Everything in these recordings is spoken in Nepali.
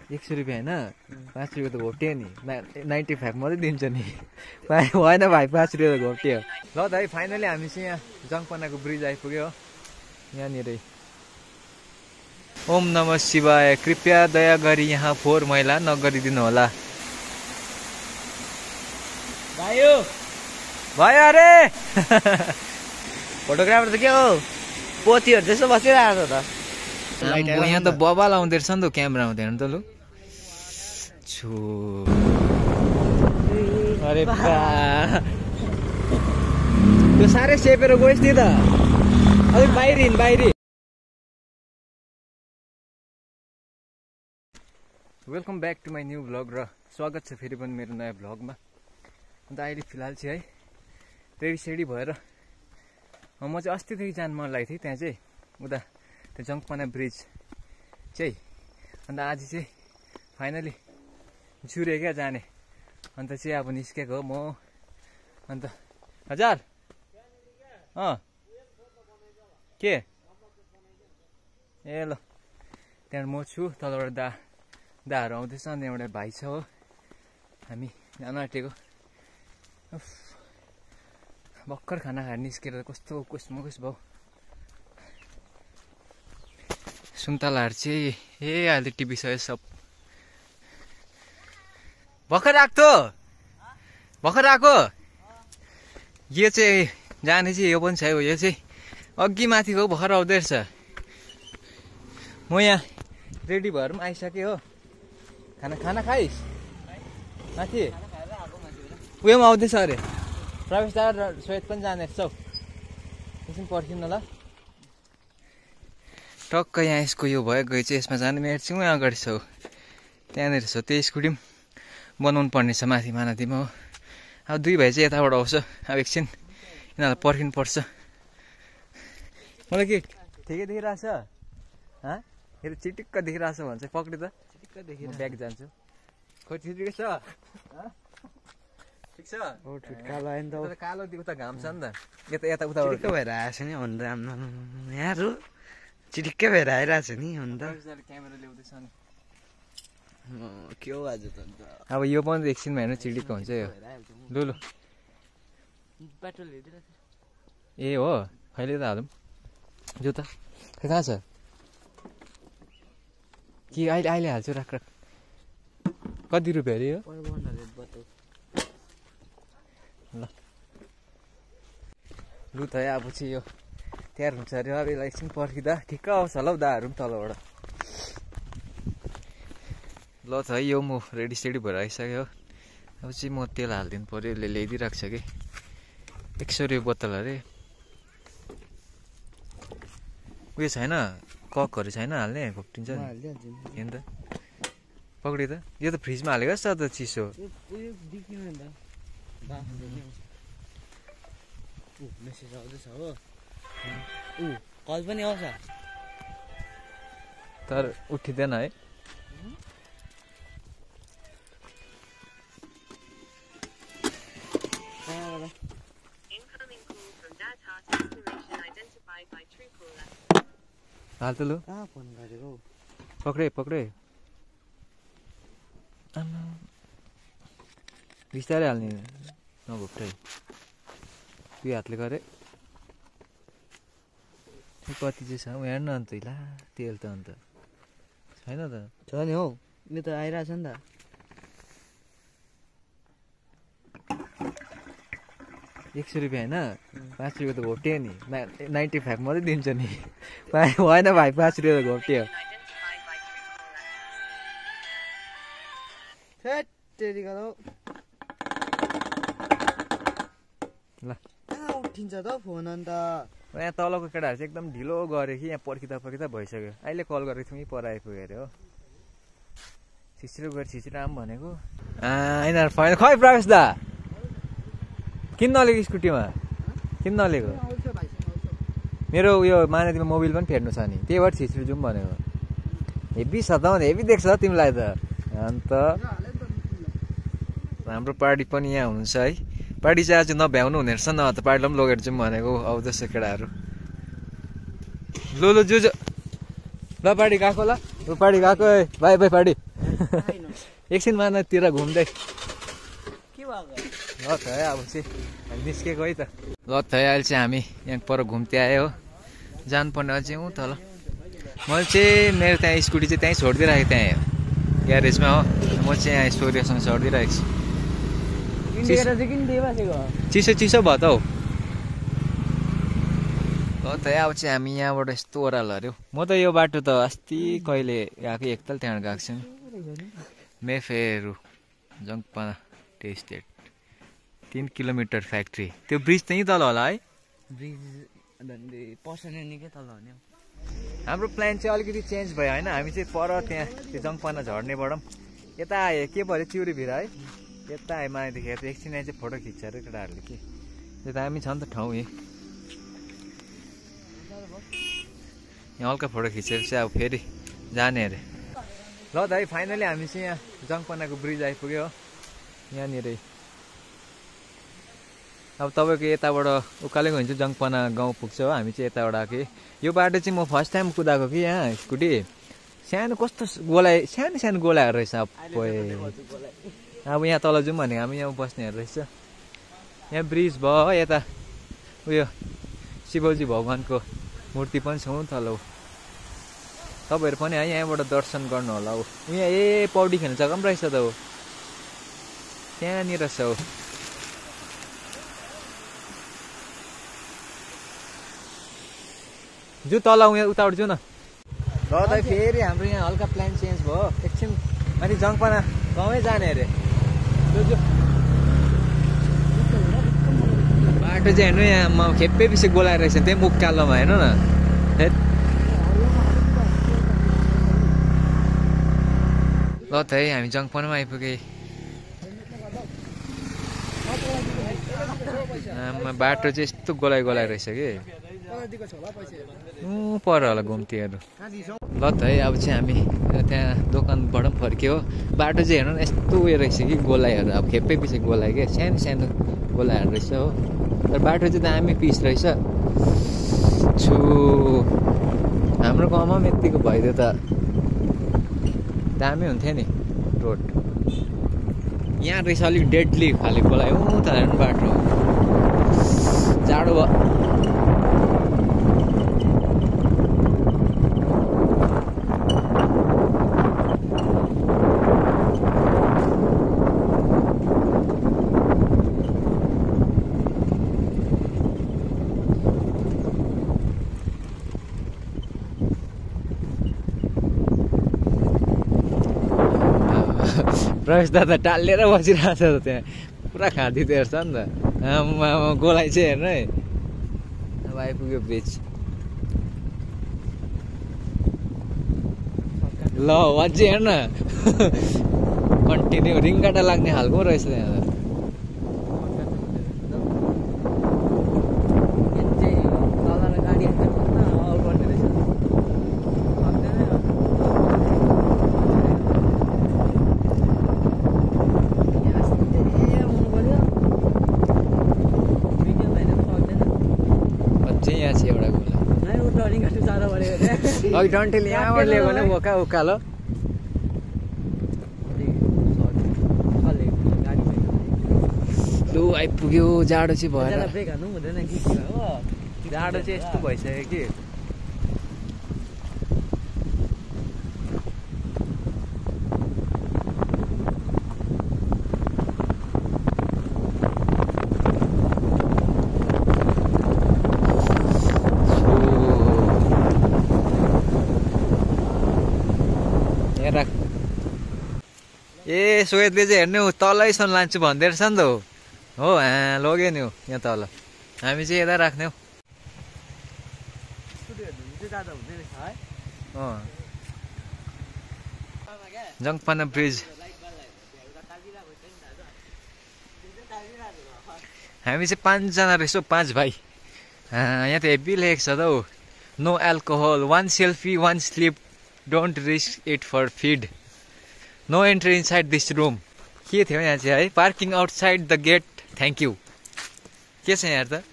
100 रुपियाँ होइन 5 रुपियाँ त घोप्टियो नि 95 मात्रै दिन्छ नि होइन भाइ 5 रुपियाँ त घोप्टियो ल त है फाइनली हामी चाहिँ यहाँ जङ्गपनाको ब्रिज आइपुग्यो हो यहाँनिर ओम नमः शिवाय कृपया दया गरी यहाँ फोहोर मैला नगरिदिनु होला भयो भयो अरे फोटोग्राफर त के हो पोतीहरू त्यसो बसिरहेको छ त यहाँ त बबाल आउँदो रहेछ नि त क्यामेरा आउँदैन त लु छु अरे त्यो साह्रै सेपेर गएस् नि त अलिक बाहिरी welcome back to my new vlog र स्वागत छ फेरि पनि मेरो नयाँ भ्लगमा अन्त अहिले फिलहाल चाहिँ है रेडी भएर म चाहिँ अस्तिदेखि जानु मन लागेको थिएँ त्यहाँ चाहिँ उता त्यो जङ्गपना ब्रिज चाहिँ अन्त आज चाहिँ फाइनली जुरे क्या जाने अन्त चाहिँ अब निस्केको हो म अन्त हजार के ए ल त्यहाँबाट म छु तलबाट दाहरू आउँदैछ अन्त एउटा भाइ छ हो हामी जान आँटेको भर्खर खाना खाएर निस्केर कस्तो कुसमुकुस भयो सुन्तलाहरू चाहिँ अहिले टिभी छ सब भर्खर आएको यो चाहिँ जाने चाहिँ यो पनि छ यो चाहिँ अघि माथिको भर्खर आउँदै रहेछ म यहाँ रेडी भएर पनि आइसकेँ हो खाना खाइस् माथि उयो पनि आउँदैछ अरे प्रवेश दा र श्वेत पनि जाने रहेछ हौ एकछिन पर्खिनु ल टक्क यहाँ यसको यो भयो गयो चाहिँ यसमा जाने मेरो चाहिँ उहाँ अगाडि छ हौ त्यहाँनिर छ त्यो स्कुटी पनि बनाउनु पर्ने छ माथि मानातीमा हो अब दुई भाइ चाहिँ यताबाट आउँछ अब एकछिन यिनीहरूलाई पर्खिनु पर्छ मलाई के ठिकै देखिरहेछ मेरो चिटिक्क देखिरहेछ भन्छ पक्रि त चिटिक्क देखिरहेछ ब्याग जान्छु खोइ ठिकै छ ठिक छ कालो आयो नि त कालो उता घाम छ नि त यता उता भएर आएछ नि हुन यहाँहरू चिटिक्कै भएर आइरहेछ नि हुन त क्यामेरा ल्याउँदैछ नि के हो आज त अब यो पनि एकछिनमा हेर्नु चिटिक्क हुन्छ यो लु पेट्रोल ए हो खैले त हालौँ जुत्ता खै कहाँ छ कि अहिले हाल्छु राख कति रुपियाँ अरे यो ल लु त अब चाहिँ यो तयार हुन्छ अरे अब यसलाई एकछिन पर्खिँदा ठिक्क आउँछ होला हौ दाहरू पनि तलबाट ल त है यो म रेडी भएर आइसक्यो अब चाहिँ म तेल हालिदिनु पऱ्यो यसले ल्याइदिइरहेको छ कि 100 रुपियाँ बोतल अरे उयो छैन ककहरू छैन हाल्ने घोप्टिन्छ नि त पक्रि त यो त फ्रिजमा हालेको जस्तो त चिसो मेसेज आउँदैछ हो कल पनि आउँछ तर उठिँदैन है हाल त लु पक्रे बिस्तारै हाल्ने नघोप्टाइ दुई हातले गरे कति चाहिँ छ हेर्न अन्त ला तेल त अन्त छैन त छ नि हौ यो त आइरहेछ नि त 100 रुपियाँ होइन 5 रुपियाँ त घोप्टियो नि 95 मात्रै दिन्छ नि होइन भाइ 5 रुपियाँ त घोप्टियो ल उठिन्छ त फोन अन्त यहाँ तलको केटाहरू चाहिँ एकदम ढिलो गऱ्यो कि यहाँ पर्खिँदा भइसक्यो अहिले कल गरेको थियौँ पर आइपुग्यो अरे हो छिसिरो गएर छिसिरो आऊँ भनेको यिनीहरू फाइन खै प्रवेश दा किन नलिएको स्कुटीमा किन नलिएको मेरो उयो मानेतीमा मोबाइल पनि फेर्नु छ नि त्यही भएर छिसिरो जाउँ भनेको हेभी छ त हेभी देख्छ तिमीलाई त अन्त हाम्रो पार्टी पनि यहाँ हुनुहुन्छ है पार्टी चाहिँ आज नभ्याउनु हुने रहेछ न त पार्टीलाई पनि लगेर जाउँ भनेको आउँदैछ केटाहरू लु जु ल पार्टी गएको ल पार्टी गएको बाई पार्टी एकछिन मानतिर घुम्दै ल त है अब चाहिँ हामी निस्केको है त ल त है अहिले चाहिँ हामी यहाँ पर घुम्दै आयो हो जानुपर्ने अझै हौ तल मैले चाहिँ मेरो त्यहाँ स्कुटी चाहिँ त्यहीँ छोडिदिइराखेको त्यहाँ ग्यारेजमा हो म चाहिँ यहाँ सूर्यसँग छोडिदिइरहेको छु चिसो चिसो भयो त हौ ल त अब चाहिँ हामी यहाँबाट यस्तो ओह्रालो हऱ्यो म त यो बाटो त अस्ति कहिले गएको एकताल त्यहाँबाट गएको छु मेफेयरु जङ्गपाना टी स्टेट 3 किलोमिटर फ्याक्ट्री त्यो ब्रिज त्यहीँ तल होला है हाम्रो प्लान चाहिँ अलिकति चेन्ज भयो होइन हामी चाहिँ पर त्यहाँ त्यो जङ्गपाना झर्नेबाट यता आयो के भयो चिउरी भिर है यता आयो मानेदेखि यता एकछिन यहाँ चाहिँ फोटो खिच्छ अरे केटाहरूले के यता हामी छ नि त ठाउँ यहाँ हल्का फोटो खिचेर चाहिँ अब फेरि जाने अरे ल दाइ फाइनली हामी चाहिँ यहाँ जङ्गपानाको ब्रिज आइपुग्यो हो यहाँनिर अब तपाईँको यताबाट उकालेको हुन्छ जङ्गपाना गाउँ पुग्छ हो हामी चाहिँ यताबाट आएको यो बाटो चाहिँ म फर्स्ट टाइम कुदाएको कि यहाँ स्कुटी सानो कस्तो गोलाइ सानो सानो गोलाहरू रहेछ अब यहाँ तल जाउँ भने हामी यहाँ बस्नेहरू रहेछ यहाँ ब्रिज भयो यता उयो शिवजी भगवान्को मूर्ति पनि छ तल हो तपाईँहरू पनि है यहाँबाट दर्शन गर्नु होला हो यहाँ पौडी खेल्ने जग्गा पनि रहेछ त हो त्यहाँनिर छ हो जो तल उहाँ उताबाट जाउँ न ल त फेरि हाम्रो यहाँ हल्का प्लान चेन्ज भयो एकछिन अनि जङ्गपाना गाउँमै जाने अरे बाटो चाहिँ हेर्नु यहाँ खेप्पै पछि गोलाएर रहेछ त्यही मुक्कालोमा हेर्नु न ल त है हामी जङ्गपानामा आइपुगे बाटो चाहिँ यस्तो गोलाइ रहेछ कि पर होला घुम्तीहरू ल त है अब चाहिँ हामी त्यहाँ दोकानबाट पनि फर्क्यो बाटो चाहिँ हेर्नु न यस्तो उयो रहेछ कि गोलाइहरू अब खेप्पै पछि गोलाइ क्या सानो सानो गोलाइहरू रहेछ हो तर बाटो चाहिँ दामी पिस रहेछ छु हाम्रो गाउँमा पनि यत्तिको भइदियो त दामी हुन्थ्यो नि रोड यहाँ रहेछ अलिक डेडली खाले गोलाइ त हेर्नु बाटो जाडो भयो प्रवेश दादा टालेर बसिरहेको छ त त्यहाँ पुरा खाँदिँदो रहेछ नि त गोलाइ चाहिँ हेर्नु है अब आइपुग्यो ब्रिज ल अझै हेर्न कन्टिन्यू रिङ्गाटा लाग्ने खालको रहेछ त्यहाँ त अघि डन्टेले यहाँबाट लियो भने बोका उकालो लु आइपुग्यो जाडो चाहिँ भएर जाडो चाहिँ यस्तो भइसक्यो कि ए सोहेदले चाहिँ हेर्नु तलैसम्म लान्छु भन्दै रहेछ नि त हो लग्यो नि यहाँ तल हामी चाहिँ यता राख्ने हौ जङ्गपाना ब्रिज हामी चाहिँ 5 जना रहेछौँ 5 भाइ यहाँ त हेभी लेखेको छ त हौ no alcohol 1 selfie 1 slip don't risk it for feed no entry inside this room के थियो यहाँ चाहिँ है parking outside the gate thank you के छ यहाँ त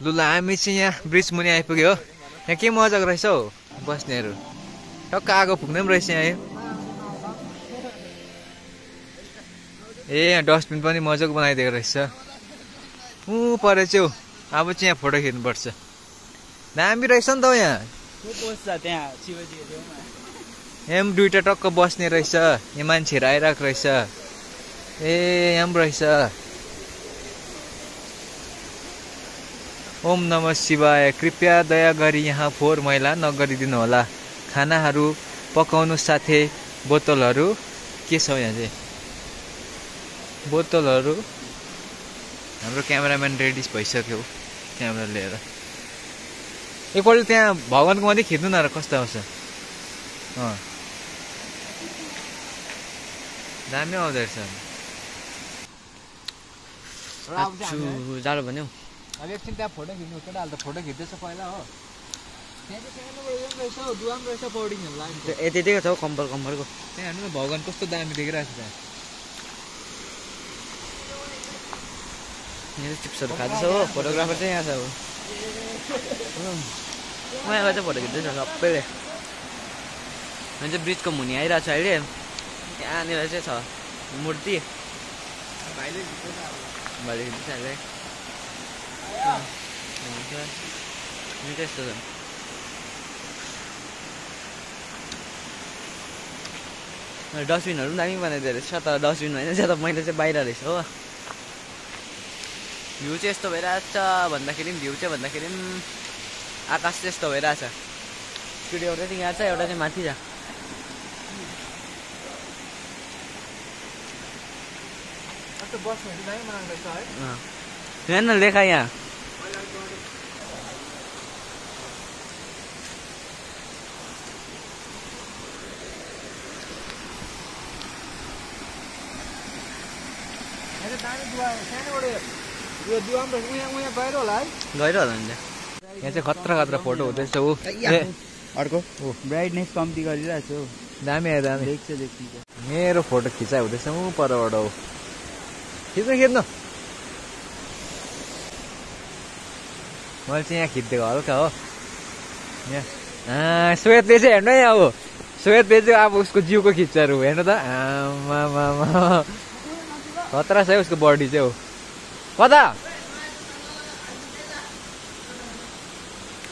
लु हामी चाहिँ यहाँ ब्रिज मुनि आइपुग्यो यहाँ के मजाको रहेछ हौ बस्नेहरू टक्क आगो पुग्ने पनि रहेछ यहाँ। ए यहाँ डस्टबिन पनि मजाको बनाइदिएको रहेछ। परेछ हौ। अब चाहिँ यहाँ फोटो खिच्नुपर्छ। दामी रहेछ नि त यहाँ। यहाँ पनि दुइटा टक्क बस्ने रहेछ। यहाँ मान्छेहरू आइरहेको रहेछ। ए यहाँ पनि रहेछ। ओम नमः शिवाय। कृपया दया गरी यहाँ फोहोर मैला नगरिदिनु होला। खानाहरू पकाउनु साथै बोतलहरू के छ यहाँ चाहिँ बोतलहरू। हाम्रो क्यामेराम्यान रेडी भइसक्यो क्यामेरा लिएर। एकपल्ट त्यहाँ भगवानको मात्रै खिच्नु न र कस्तो आउँछ। दामी आउँदो रहेछ। जाडो भन्यो। अब एकछिन त्यहाँ फोटो खिच्नु केटाहरू त फोटो खिच्दैछ पहिला हो। त्यहाँ चाहिँ सानो रहेछ हौ। दुवाम रहेछ पौडिङहरू लाग्छ। यतिको छ हौ कम्बरको। त्यहाँ हेर्नु न भगवान कस्तो दामी देखिरहेको छ। यहाँ चिप्सहरू खाँदैछ हो। फोटोग्राफर चाहिँ यहाँ छ अब। यहाँ गएर चाहिँ फोटो खिच्दैछ सबैले। यहाँ चाहिँ ब्रिजको मुनि आइरहेको छ अहिले। यहाँनिर चाहिँ छ मूर्ति। भाइले खिच्दैछ अहिले। त्यस्तो छ। डस्टबिनहरू पनि दामी बनाइदिएको रहेछ तर डस्टबिन होइन ज्यादा मैले चाहिँ बाहिर रहेछ हो। भ्यू चाहिँ यस्तो भइरहेछ भन्दाखेरि पनि आकाश चाहिँ यस्तो भइरहेछ। त्यो एउटा चाहिँ यहाँ छ एउटा चाहिँ माथि छ। हेर्न लेखा यहाँ। गहिरो होला नि यहाँ चाहिँ खतरा फोटो हुँदैछ। अर्को ब्राइटनेस कम्ती गरिरहेको छु। दामी आयो दामी देखिन्छ। मेरो फोटो खिचाइ हुँदैछ परबाट हो। खिच्नु मैले चाहिँ यहाँ खिचिदिएको हल्का हो। यहाँ श्वेतले चाहिँ हेर्नु है। अब श्वेतले चाहिँ अब उसको जिउको खिच्चाहरू हेर्नु त। खतरा छ है उसको बडी चाहिँ हो। कता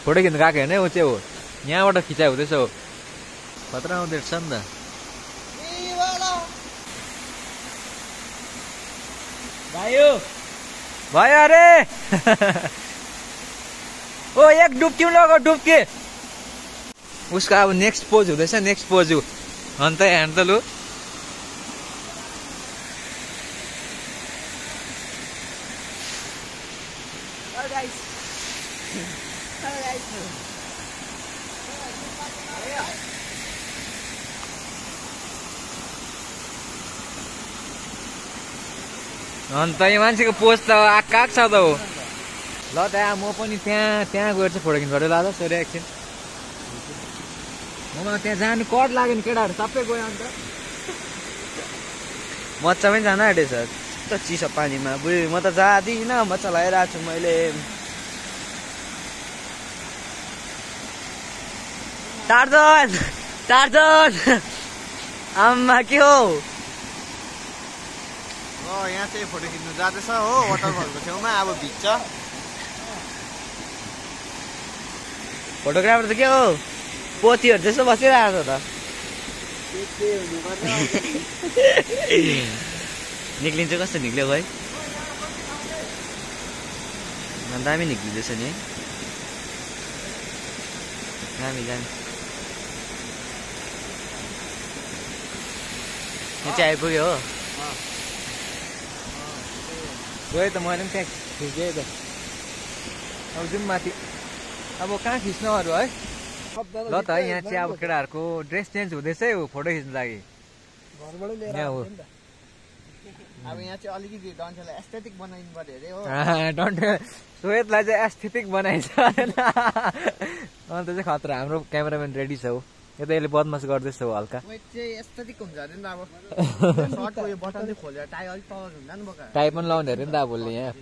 फोटो खिच्नु गएको हेर्नु है ऊ चाहिँ हो। यहाँबाट खिचाइ हुँदैछ हो। खतरा आउँदो रहेछ नि त। भयो अरे। ओ एक डुब्की लगाऊ डुब्की। उसको अब नेक्स्ट पोज हुँदैछ। नेक्स्ट पोज अन्त हेर्नु त लु। अन्त यो मान्छेको पोज त आकाक छ त हो। ल त्यहाँ म पनि त्यहाँ गएर चाहिँ फोटो खिच्नु पर्यो। ल सोरे एकछिन ममा त्यहाँ जानु कट लाग्यो नि केटाहरू सबै गयो। अन्त मजा पनि जान आँटेछ यस्तो चिसो पानीमा। बुझ्यो म त जाँदिनँ मजा लगाइरहेको छु मैले। टार्जन आम्मा के हो। यहाँ चाहिँ फोटो खिच्नु जाँदैछ हो वाटरफलको छेउमा। अब भिज्छ फोटोग्राफर त के हो पोथीहरू त्यस्तो बसिरहेको छ त। निक्लिन्छ कस्तो निक्ल्यो खै। दामी निक्लिँदैछ नि। दामी यहाँ चाहिँ आइपुग्यो हो। गयो त मैले पनि त्यहाँ खिचेँ त। अब जाउँ माथि। अब कहाँ खिच्नु अरू है। ल त यहाँ चाहिँ अब केटाहरूको ड्रेस चेन्ज हुँदैछ है फोटो खिच्नु लागि। यहाँ हो। अब यहाँ चाहिँ अलिकति डन्ठेलाई एस्थेटिक बनाइदिनु पर्यो अरे हो। डन्ठे श्वेतलाई चाहिँ एस्थेटिक बनाइन्छ। अन्त चाहिँ खतरा। हाम्रो क्यामेराम्यान रेडी छ हो। यो त यसले बदमास गर्दैछ हो हल्का। एस्थेटिक हुन्छ अरे नि त। अब सर्टको यो बटन चाहिँ खोलेर टाई अलिक तल हुन्छ नि बोका। टाई पनि लाउने अरे नि त अब उसले यहाँ।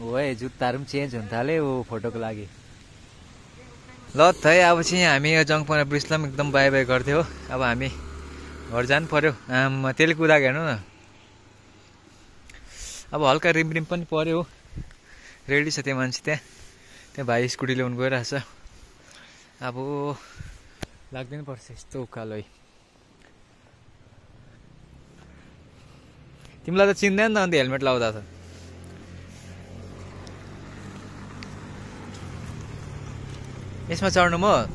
हो है जुत्ताहरू पनि चेन्ज हुन थाल्यो फोटोको लागि। ल त है अब चाहिँ हामी यो जङ्गपना ब्रिजलाई पनि एकदम बाई बाई गर्थ्यो हो। अब हामी घर जानु पर्यो। त्यसले कुदाएको हेर्नु न। अब हल्का रिमरिम पनि पर्यो हो। रेडी छ त्यो मान्छे त्यहाँ भाइ स्कुटी ल्याउनु गइरहेछ। अब लाग्दैन पर्छ यस्तो उकालो है। तिमीलाई त चिन्दैन त अन्त हेलमेट लाउँदा त। यसमा चढ्नु म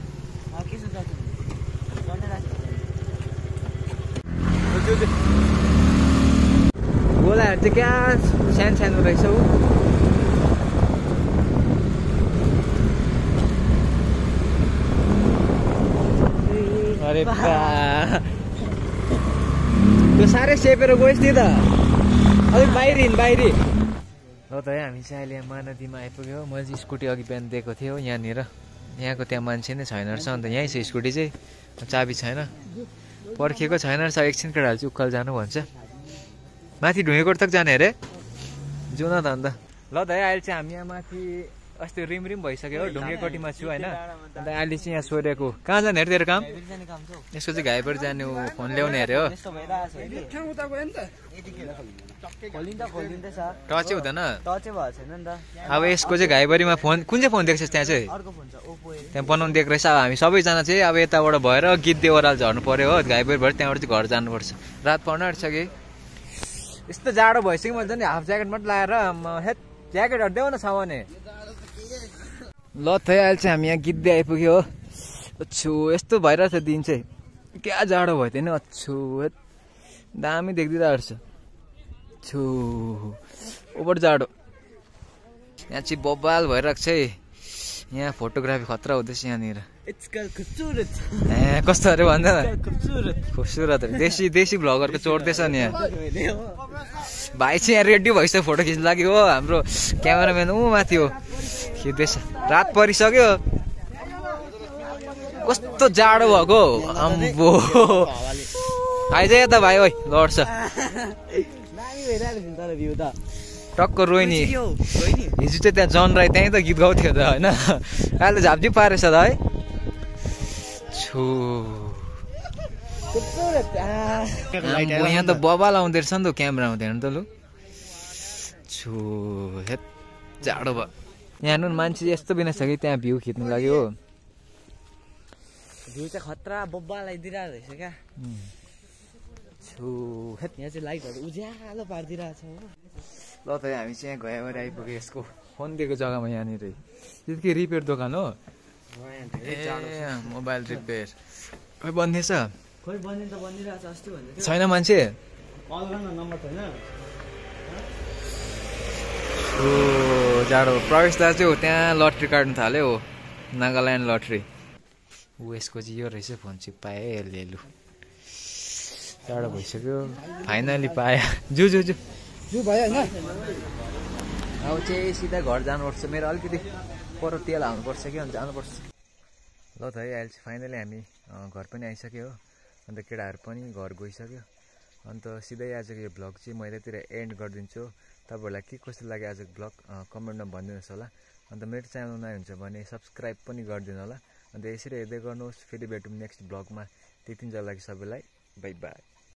गोलाहरू चाहिँ क्या सानो सानो रहेछ हो। अरे त्यो साह्रै सेपेर गएस् नि त अलिक बाहिरी ल त है हामी चाहिँ अहिले यहाँ महानदीमा आइपुग्यो। मैले चाहिँ स्कुटी अघि बिहान दिएको थिएँ हो यहाँनिर। यहाँको त्यहाँ मान्छे नै छैन रहेछ। अन्त यहीँ छ स्कुटी चाहिँ चाबी छैन पर्खेको छैन रहेछ। एकछिन केटाहरू चाहिँ उकालो जानु भन्छ। माथि ढुङ्गेकोट तक जाने अरे जाउँ न त अन्त। ल त है अहिले चाहिँ हामी यहाँ माथि अस्ति रिमरिम भइसक्यो हो। ढुङ्गेकोटीमा छु होइन। अन्त अहिले चाहिँ यहाँ सोधेको कहाँ जाने अरे तेरो काम। यसको चाहिँ घाइपर जाने फोन ल्याउने अरे हो। टचै हुँदैन अब यसको चाहिँ घाइबरीमा फोन कुन चाहिँ फोन देख्छ त्यहाँ चाहिँ त्यहाँ बनाउनु दिएको रहेछ। अब हामी सबैजना चाहिँ अब यताबाट भएर गिद्धे ओह्रालो झर्नु पर्यो हो। घाइबरी भएर त्यहाँबाट चाहिँ घर जानुपर्छ। रात पर्न आँट्छ कि यस्तो जाडो भइसक्यो। मैले झन् हाफ ज्याकेट मात्रै लगाएर हेत ज्याकेटहरू देऊ न छ भने। ल त अहिले चाहिँ हामी यहाँ गिद्धे आइपुग्यो हो। अच्छु यस्तो भइरहेछ दिन चाहिँ क्या जाडो भयो त्यहाँ नि। अच्छु दामी देखिदिरहेको छ। छु ओभर जाडो यहाँ चाहिँ बब्बाल भइरहेको छ है। यहाँ फोटोग्राफी खतरा हुँदैछ यहाँनिर। कस्तो अरे भन्दा खुबसुरत देशी भ्लगरको चोर्दैछ नि यहाँ। भाइ चाहिँ यहाँ रेडी भइसक्यो फोटो खिच्नु लागि हो। हाम्रो क्यामेराम्यान ऊ माथि हो खिच्दैछ। रात परिसक्यो कस्तो जाडो भएको अम्बो। आइज यता भाइ ओइ लड्छ टक्क रोइनी। हिजो चाहिँ त्यहाँ जन राई त्यहीँ त गीत गाउँथ्यो त होइन। अहिले त झापझिप पारेछ त है। छु यहाँ त बबाल आउँदो रहेछ नि त क्यामेरा आउँदैन त लु। छु हेत जाडो भयो यहाँ नु मान्छे यस्तो बिना छ कि त्यहाँ भ्यू खिच्नु लाग्यो हो। भ्यू चाहिँ खतरा बब्बाल आइदिरहेको रहेछ क्या। छु हेत यहाँ चाहिँ लाइटहरू उज्यालो पारिदिरहेको छ हो। ल त हामी चाहिँ यहाँ गएर आइपुग्यो यसको फोन दिएको जग्गामा। यहाँनिर यो के रिपेयर दोकान हो। मोबाइल रिपेयर खोइ बन्दैछ खोइ बन्ने त बनिरहेको छ अस्ति भन्दै थियो। छैन मान्छे नम्बर छैन। ओ जाडो प्रवेश दाजु चाहिँ हो त्यहाँ लट्री काट्नु थाल्यो हो। नागाल्यान्ड लट्री ऊ यसको चाहिँ यो रहेछ फोन चाहिँ पाएँ यसले। लु जाडो भइसक्यो फाइनली पाएँ। जु भयो होइन। अब चाहिँ सिधा घर जानुपर्छ। मेरो अलिकति पर तेल हाल्नुपर्छ कि अन्त जानुपर्छ। ल त है अहिले चाहिँ फाइनली हामी घर पनि आइसक्यो हो। अन्त केटाहरू पनि घर गइसक्यो। अन्त सिधै आजको यो भ्लग चाहिँ म यतातिर एन्ड गरिदिन्छु। तपाईँहरूलाई के कस्तो लाग्यो आजको भ्लग कमेन्टमा भनिदिनुहोस् होला। अन्त मेरो च्यानल नयाँ हुन्छ भने सब्सक्राइब पनि गरिदिनु होला। अन्त यसरी हेर्दै गर्नुहोस्। फेरि भेटौँ नेक्स्ट भ्लगमा। त्यतिन्जेल लागि सबैलाई बाई बाई।